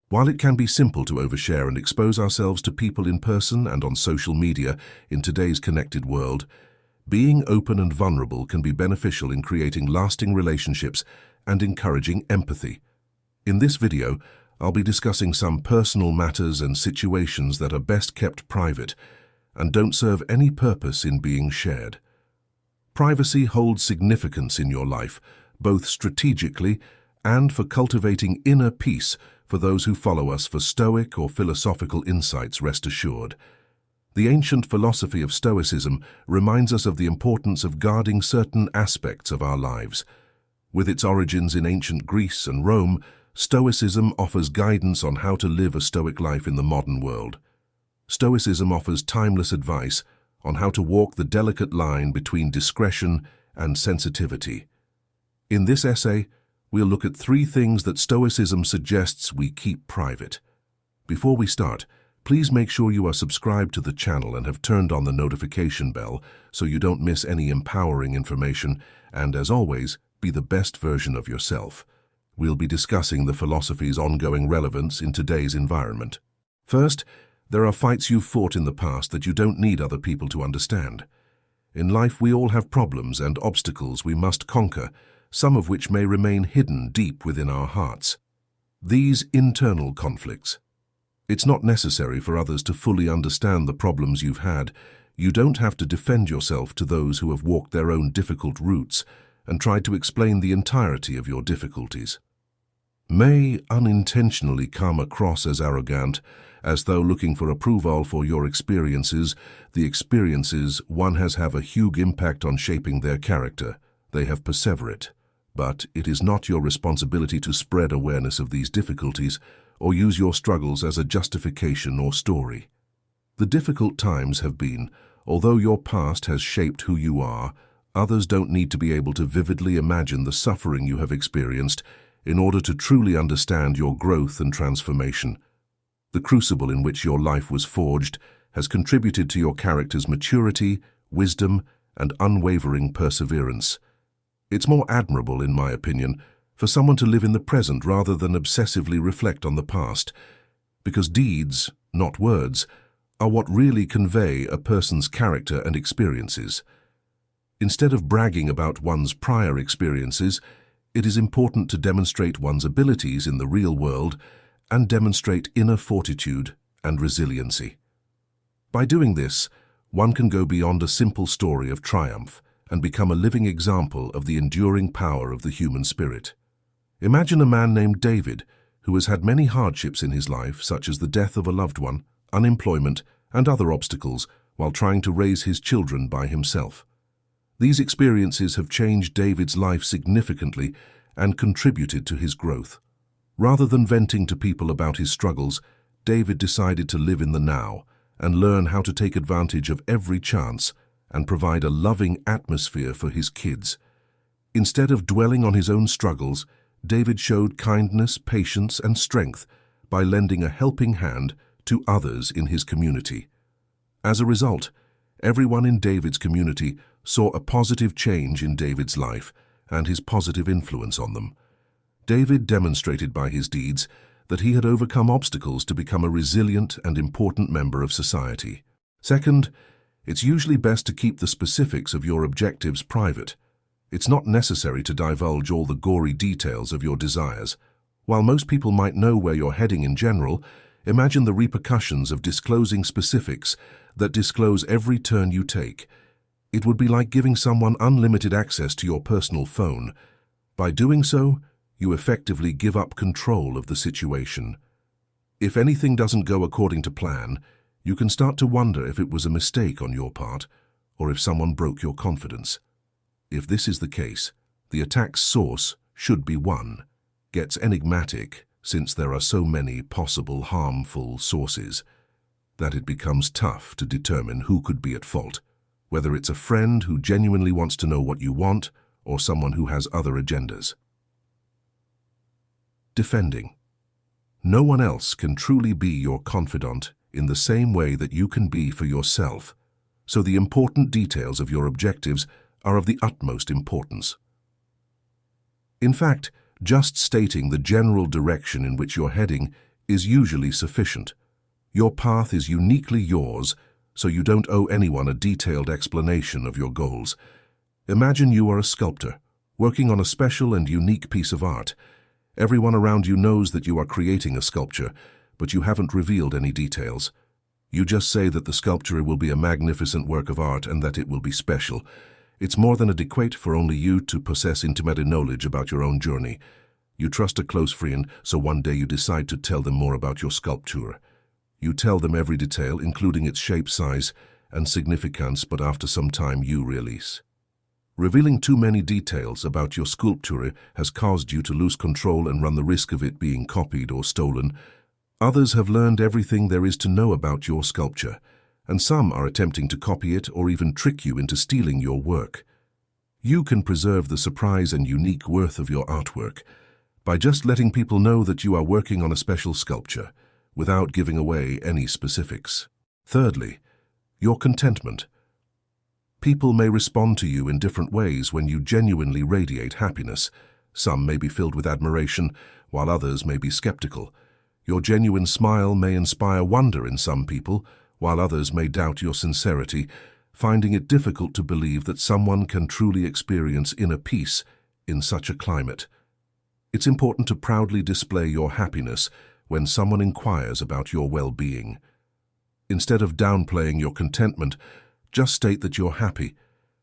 While it can be simple to overshare and expose ourselves to people in person and on social media in today's connected world, being open and vulnerable can be beneficial in creating lasting relationships and encouraging empathy. In this video, I'll be discussing some personal matters and situations that are best kept private and don't serve any purpose in being shared. Privacy holds significance in your life, both strategically and for cultivating inner peace for those who follow us for Stoic or philosophical insights, rest assured. The ancient philosophy of Stoicism reminds us of the importance of guarding certain aspects of our lives. With its origins in ancient Greece and Rome, Stoicism offers guidance on how to live a Stoic life in the modern world. Stoicism offers timeless advice on how to walk the delicate line between discretion and sensitivity. In this essay, we'll look at 3 things that Stoicism suggests we keep private. Before we start, please make sure you are subscribed to the channel and have turned on the notification bell so you don't miss any empowering information, and as always, be the best version of yourself. We'll be discussing the philosophy's ongoing relevance in today's environment. First, there are fights you've fought in the past that you don't need other people to understand. In life, we all have problems and obstacles we must conquer, some of which may remain hidden deep within our hearts. These internal conflicts. It's not necessary for others to fully understand the problems you've had. You don't have to defend yourself to those who have walked their own difficult routes and tried to explain the entirety of your difficulties. May unintentionally come across as arrogant, as though looking for approval for your experiences. The experiences one has have a huge impact on shaping their character. They have persevered. But it is not your responsibility to spread awareness of these difficulties or use your struggles as a justification or story. The difficult times have been, although your past has shaped who you are, others don't need to be able to vividly imagine the suffering you have experienced in order to truly understand your growth and transformation. The crucible in which your life was forged has contributed to your character's maturity, wisdom, and unwavering perseverance. It's more admirable, in my opinion, for someone to live in the present rather than obsessively reflect on the past, because deeds, not words, are what really convey a person's character and experiences. Instead of bragging about one's prior experiences, it is important to demonstrate one's abilities in the real world and demonstrate inner fortitude and resiliency. By doing this, one can go beyond a simple story of triumph and become a living example of the enduring power of the human spirit. Imagine a man named David, who has had many hardships in his life, such as the death of a loved one, unemployment, and other obstacles, while trying to raise his children by himself. These experiences have changed David's life significantly and contributed to his growth. Rather than venting to people about his struggles, David decided to live in the now and learn how to take advantage of every chance and provide a loving atmosphere for his kids. Instead of dwelling on his own struggles, David showed kindness, patience, and strength by lending a helping hand to others in his community. As a result, everyone in David's community saw a positive change in David's life and his positive influence on them. David demonstrated by his deeds that he had overcome obstacles to become a resilient and important member of society. Second, it's usually best to keep the specifics of your objectives private. It's not necessary to divulge all the gory details of your desires. While most people might know where you're heading in general, imagine the repercussions of disclosing specifics that disclose every turn you take. It would be like giving someone unlimited access to your personal phone. By doing so, you effectively give up control of the situation. If anything doesn't go according to plan, you can start to wonder if it was a mistake on your part or if someone broke your confidence. If this is the case, the attack's source should be one. Gets enigmatic since there are so many possible harmful sources that it becomes tough to determine who could be at fault, whether it's a friend who genuinely wants to know what you want or someone who has other agendas. Defending. No one else can truly be your confidant in the same way that you can be for yourself, so the important details of your objectives are of the utmost importance. In fact, just stating the general direction in which you're heading is usually sufficient. Your path is uniquely yours, so you don't owe anyone a detailed explanation of your goals. Imagine you are a sculptor, working on a special and unique piece of art. Everyone around you knows that you are creating a sculpture, but you haven't revealed any details. You just say that the sculpture will be a magnificent work of art and that it will be special. It's more than adequate for only you to possess intimate knowledge about your own journey. You trust a close friend, so one day you decide to tell them more about your sculpture. You tell them every detail, including its shape, size, and significance, but after some time you release. Revealing too many details about your sculpture has caused you to lose control and run the risk of it being copied or stolen. Others have learned everything there is to know about your sculpture, and some are attempting to copy it or even trick you into stealing your work. You can preserve the surprise and unique worth of your artwork by just letting people know that you are working on a special sculpture, without giving away any specifics. Thirdly, your contentment. People may respond to you in different ways when you genuinely radiate happiness. Some may be filled with admiration, while others may be skeptical. Your genuine smile may inspire wonder in some people, while others may doubt your sincerity, finding it difficult to believe that someone can truly experience inner peace in such a climate. It's important to proudly display your happiness when someone inquires about your well-being. Instead of downplaying your contentment, just state that you're happy.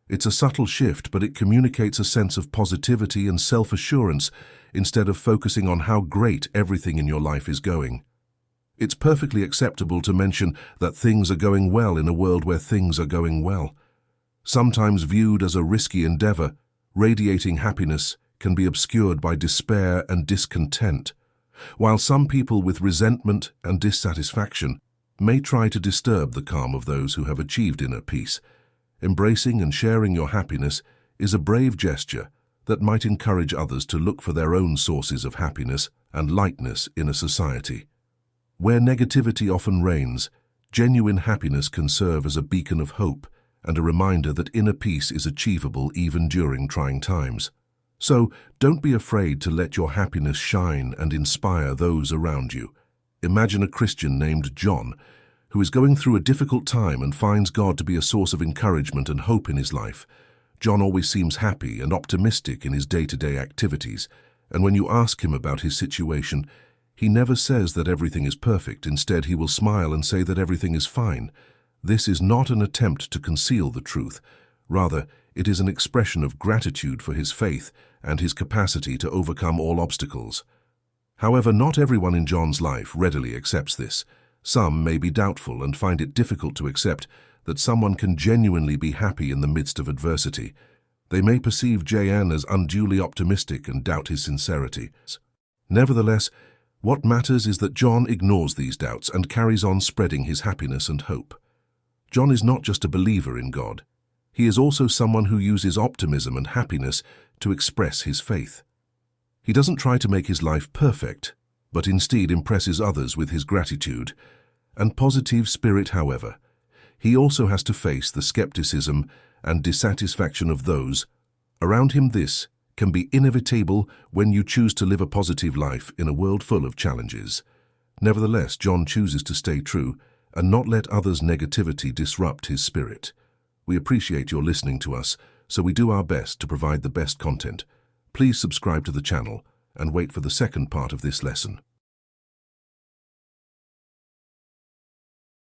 It's a subtle shift, but it communicates a sense of positivity and self-assurance instead of focusing on how great everything in your life is going. It's perfectly acceptable to mention that things are going well in a world where things are going well. Sometimes viewed as a risky endeavor, radiating happiness can be obscured by despair and discontent, while some people with resentment and dissatisfaction may try to disturb the calm of those who have achieved inner peace. Embracing and sharing your happiness is a brave gesture that might encourage others to look for their own sources of happiness and lightness in a society. Where negativity often reigns, genuine happiness can serve as a beacon of hope and a reminder that inner peace is achievable even during trying times. So, don't be afraid to let your happiness shine and inspire those around you. Imagine a Christian named John, who is going through a difficult time and finds God to be a source of encouragement and hope in his life. John always seems happy and optimistic in his day-to-day activities, and when you ask him about his situation, he never says that everything is perfect. Instead, he will smile and say that everything is fine. This is not an attempt to conceal the truth. Rather, it is an expression of gratitude for his faith and his capacity to overcome all obstacles. However, not everyone in John's life readily accepts this. Some may be doubtful and find it difficult to accept that someone can genuinely be happy in the midst of adversity. They may perceive Jan as unduly optimistic and doubt his sincerity. Nevertheless, what matters is that John ignores these doubts and carries on spreading his happiness and hope. John is not just a believer in God. He is also someone who uses optimism and happiness to express his faith. He doesn't try to make his life perfect, but instead impresses others with his gratitude and positive spirit. However, he also has to face the skepticism and dissatisfaction of those around him. This can be inevitable when you choose to live a positive life in a world full of challenges. Nevertheless, John chooses to stay true and not let others' negativity disrupt his spirit. We appreciate your listening to us, so we do our best to provide the best content. Please subscribe to the channel and wait for the second part of this lesson.